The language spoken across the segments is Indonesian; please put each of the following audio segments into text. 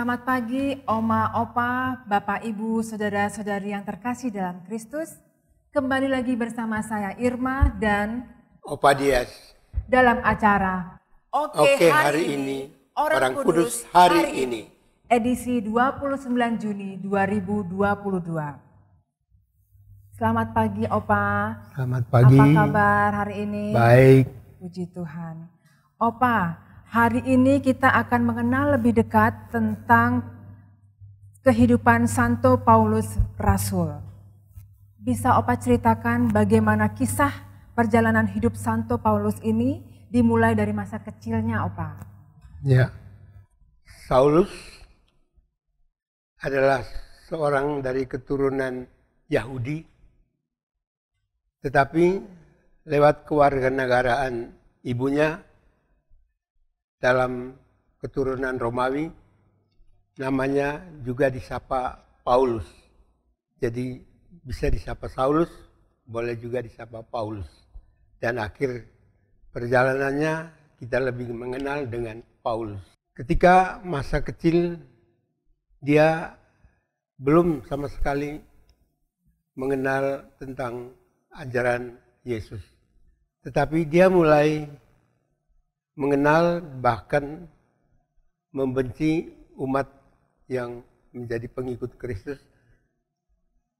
Selamat pagi, Oma, Opa, Bapak, Ibu, Saudara-saudari yang terkasih dalam Kristus. Kembali lagi bersama saya Irma dan Opa Dias dalam acara Oke hari ini, Orang Kudus hari ini. Edisi 29 Juni 2022. Selamat pagi, Opa. Selamat pagi. Apa kabar hari ini? Baik. Puji Tuhan. Opa, hari ini kita akan mengenal lebih dekat tentang kehidupan Santo Paulus Rasul. Bisa Opa ceritakan bagaimana kisah perjalanan hidup Santo Paulus ini dimulai dari masa kecilnya, Opa? Ya, Saulus adalah seorang dari keturunan Yahudi, tetapi lewat kewarganegaraan ibunya dalam keturunan Romawi, namanya juga disapa Paulus. Jadi bisa disapa Saulus, boleh juga disapa Paulus. Dan akhir perjalanannya kita lebih mengenal dengan Paulus. Ketika masa kecil dia belum sama sekali mengenal tentang ajaran Yesus. Tetapi dia mulai mengenal bahkan membenci umat yang menjadi pengikut Kristus.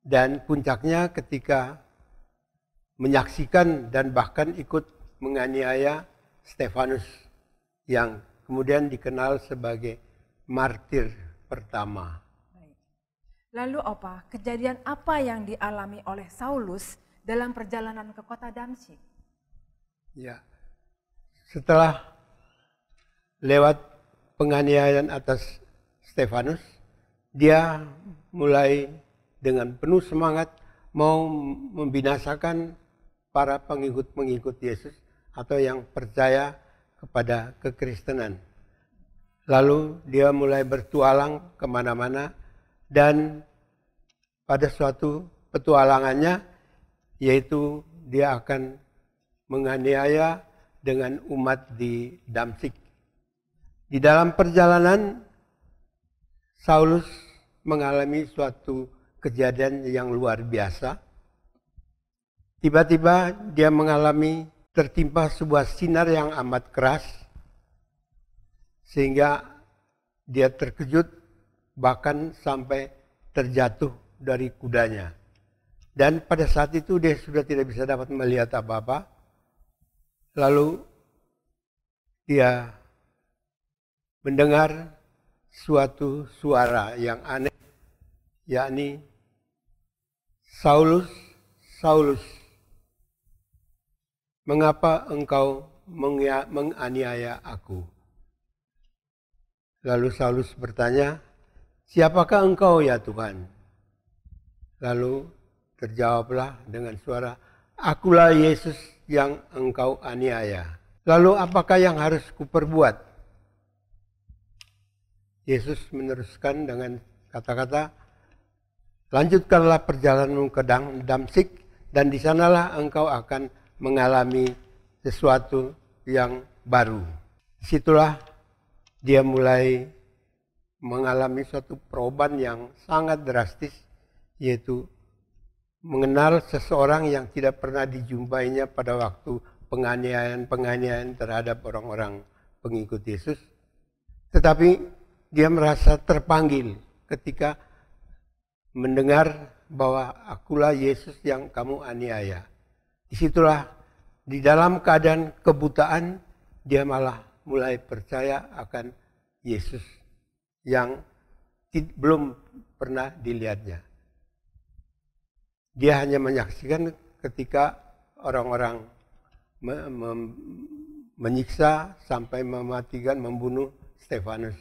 Dan puncaknya ketika menyaksikan dan bahkan ikut menganiaya Stefanus yang kemudian dikenal sebagai martir pertama. Lalu Opa, kejadian apa yang dialami oleh Saulus dalam perjalanan ke kota Damsyik? Ya, setelah lewat penganiayaan atas Stefanus, dia mulai dengan penuh semangat mau membinasakan para pengikut-pengikut Yesus atau yang percaya kepada kekristenan. Lalu dia mulai bertualang kemana-mana dan pada suatu petualangannya yaitu dia akan menganiaya dengan umat di Damsyik. Di dalam perjalanan Saulus mengalami suatu kejadian yang luar biasa. Tiba-tiba dia mengalami tertimpa sebuah sinar yang amat keras sehingga dia terkejut bahkan sampai terjatuh dari kudanya. Dan pada saat itu dia sudah tidak bisa dapat melihat apa-apa. Lalu dia mendengar suatu suara yang aneh, yakni Saulus, Saulus, mengapa engkau menganiaya aku? Lalu Saulus bertanya, siapakah engkau ya Tuhan? Lalu terjawablah dengan suara, akulah Yesus yang engkau aniaya. Lalu apakah yang harus kuperbuat? Yesus meneruskan dengan kata-kata, lanjutkanlah perjalananmu ke Damsyik dan di sanalah engkau akan mengalami sesuatu yang baru. Disitulah dia mulai mengalami suatu perubahan yang sangat drastis, yaitu mengenal seseorang yang tidak pernah dijumpainya pada waktu penganiayaan terhadap orang-orang pengikut Yesus. Tetapi dia merasa terpanggil ketika mendengar bahwa akulah Yesus yang kamu aniaya. Disitulah di dalam keadaan kebutaan dia malah mulai percaya akan Yesus yang belum pernah dilihatnya. Dia hanya menyaksikan ketika orang-orang menyiksa sampai mematikan, membunuh Stefanus.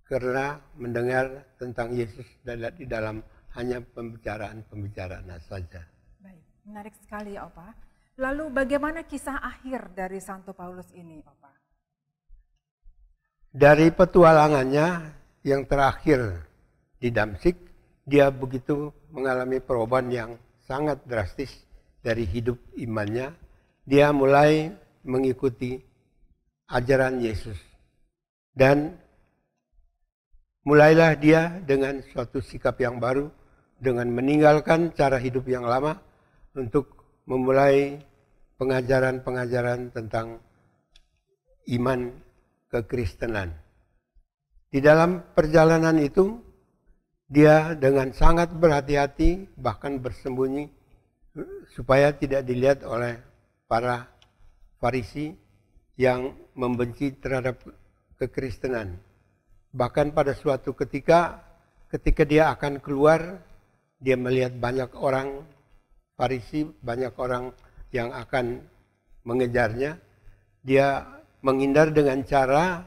Karena mendengar tentang Yesus di dalam hanya pembicaraan saja. Baik, menarik sekali ya Opa. Lalu bagaimana kisah akhir dari Santo Paulus ini Opa? Dari petualangannya yang terakhir di Damsyik, dia begitu mengalami perubahan yang sangat drastis dari hidup imannya. Dia mulai mengikuti ajaran Yesus. Dan mulailah dia dengan suatu sikap yang baru, dengan meninggalkan cara hidup yang lama untuk memulai pengajaran-pengajaran tentang iman kekristenan. Di dalam perjalanan itu, dia dengan sangat berhati-hati, bahkan bersembunyi, supaya tidak dilihat oleh para Farisi yang membenci terhadap kekristenan. Bahkan pada suatu ketika dia akan keluar, dia melihat banyak orang Farisi, banyak orang yang akan mengejarnya. Dia menghindar dengan cara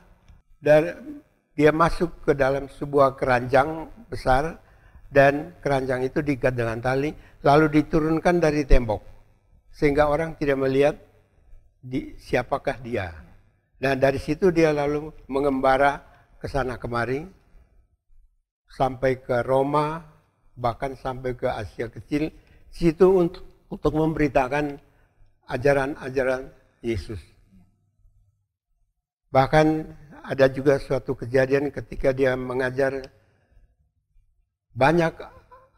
dia masuk ke dalam sebuah keranjang besar, dan keranjang itu diikat dengan tali, lalu diturunkan dari tembok, sehingga orang tidak melihat siapakah dia. Nah, dari situ dia lalu mengembara ke sana kemari, sampai ke Roma, bahkan sampai ke Asia Kecil, situ untuk memberitakan ajaran-ajaran Yesus. Bahkan ada juga suatu kejadian ketika dia mengajar, banyak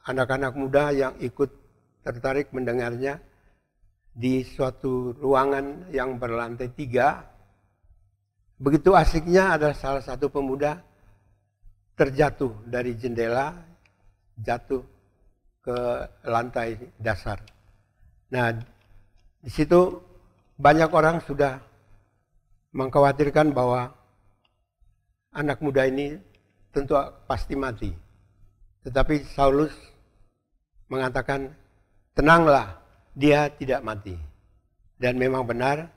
anak-anak muda yang ikut tertarik mendengarnya di suatu ruangan yang berlantai 3. Begitu asiknya ada salah satu pemuda terjatuh dari jendela, jatuh ke lantai dasar. Nah, di situ banyak orang sudah mengkhawatirkan bahwa anak muda ini tentu pasti mati. Tetapi Saulus mengatakan, tenanglah, dia tidak mati. Dan memang benar,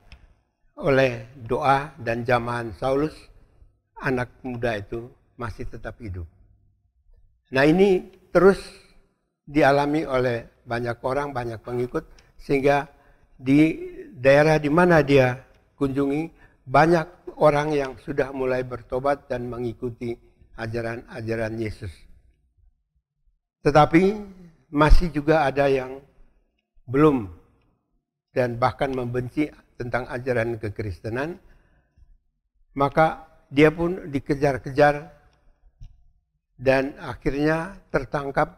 oleh doa dan jamahan Saulus, anak muda itu masih tetap hidup. Nah, ini terus dialami oleh banyak orang, banyak pengikut, sehingga di daerah di mana dia kunjungi, banyak orang yang sudah mulai bertobat dan mengikuti ajaran-ajaran Yesus. Tetapi masih juga ada yang belum dan bahkan membenci tentang ajaran kekristenan. Maka dia pun dikejar-kejar dan akhirnya tertangkap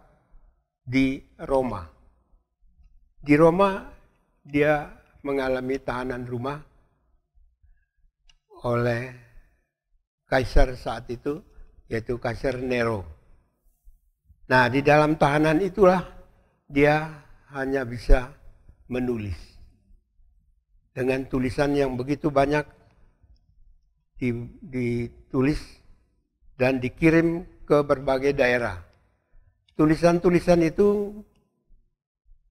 di Roma. Di Roma dia mengalami tahanan rumah oleh kaisar saat itu, yaitu Kaisar Nero. Nah, di dalam tahanan itulah dia hanya bisa menulis. Dengan tulisan yang begitu banyak ditulis dan dikirim ke berbagai daerah. Tulisan-tulisan itu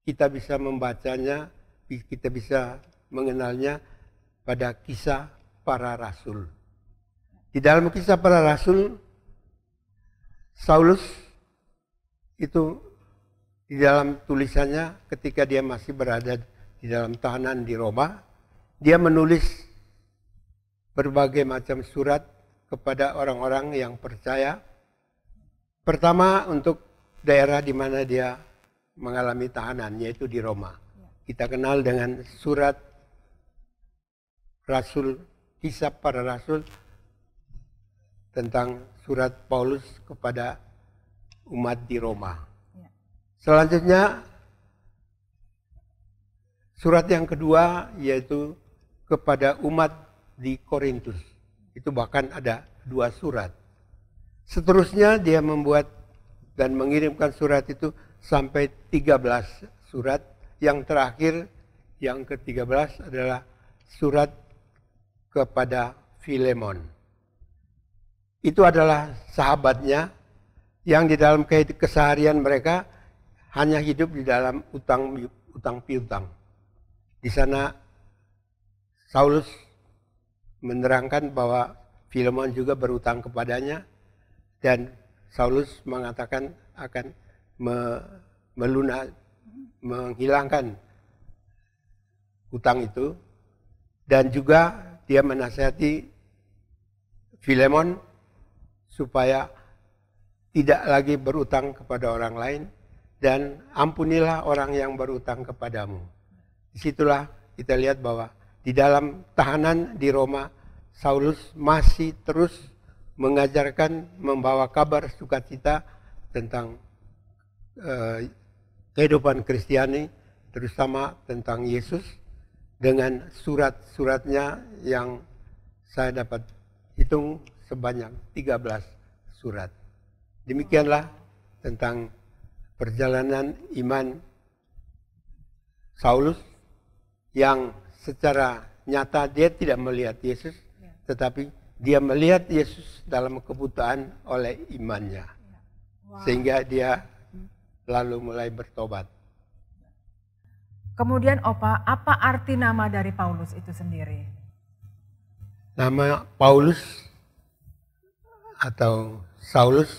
kita bisa membacanya, kita bisa mengenalnya pada kisah para rasul. Di dalam kisah para rasul, Saulus itu di dalam tulisannya ketika dia masih berada di dalam tahanan di Roma, dia menulis berbagai macam surat kepada orang-orang yang percaya. Pertama untuk daerah di mana dia mengalami tahanan, yaitu di Roma. Kita kenal dengan surat Rasul, kisah para rasul, tentang surat Paulus kepada umat di Roma. Selanjutnya surat yang kedua yaitu kepada umat di Korintus. Itu bahkan ada 2 surat. Seterusnya dia membuat dan mengirimkan surat itu sampai 13 surat. Yang terakhir, yang ke-13 adalah surat kepada Filemon. Itu adalah sahabatnya yang di dalam keseharian mereka hanya hidup di dalam utang piutang. Di sana Saulus menerangkan bahwa Filemon juga berutang kepadanya, dan Saulus mengatakan akan menghilangkan utang itu, dan juga dia menasihati Filemon supaya tidak lagi berutang kepada orang lain, dan ampunilah orang yang berutang kepadamu. Disitulah kita lihat bahwa di dalam tahanan di Roma, Saulus masih terus mengajarkan, membawa kabar sukacita tentang kehidupan Kristiani, terutama tentang Yesus, dengan surat-suratnya yang saya dapat hitung sebanyak 13 surat. Demikianlah tentang perjalanan iman Saulus yang secara nyata dia tidak melihat Yesus, tetapi dia melihat Yesus dalam kebutaan oleh imannya. Sehingga dia lalu mulai bertobat. Kemudian Opa, apa arti nama dari Paulus itu sendiri? Nama Paulus atau Saulus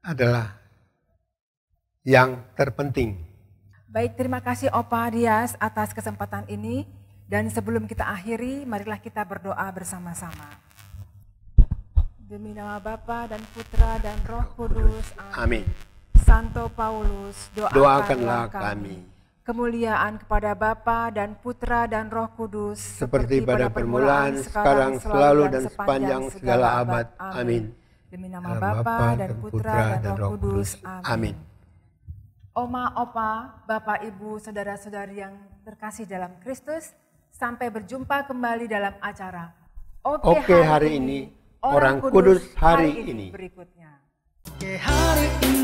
adalah yang terpenting. Baik, terima kasih Opa Dias atas kesempatan ini. Dan sebelum kita akhiri, marilah kita berdoa bersama-sama. Demi nama Bapa dan Putra dan Roh Kudus. Amin. Santo Paulus, Doakanlah kami. Kemuliaan kepada Bapa dan Putra dan Roh Kudus. Seperti pada permulaan, sekarang, selalu, dan sepanjang segala abad. Amin. Demi nama Bapa dan Putra dan Roh Kudus. Amin. Oma, Opa, Bapak, Ibu, Saudara-saudari yang terkasih dalam Kristus, sampai berjumpa kembali dalam acara Oke hari ini, Orang Kudus hari ini. Berikutnya. Oke hari ini.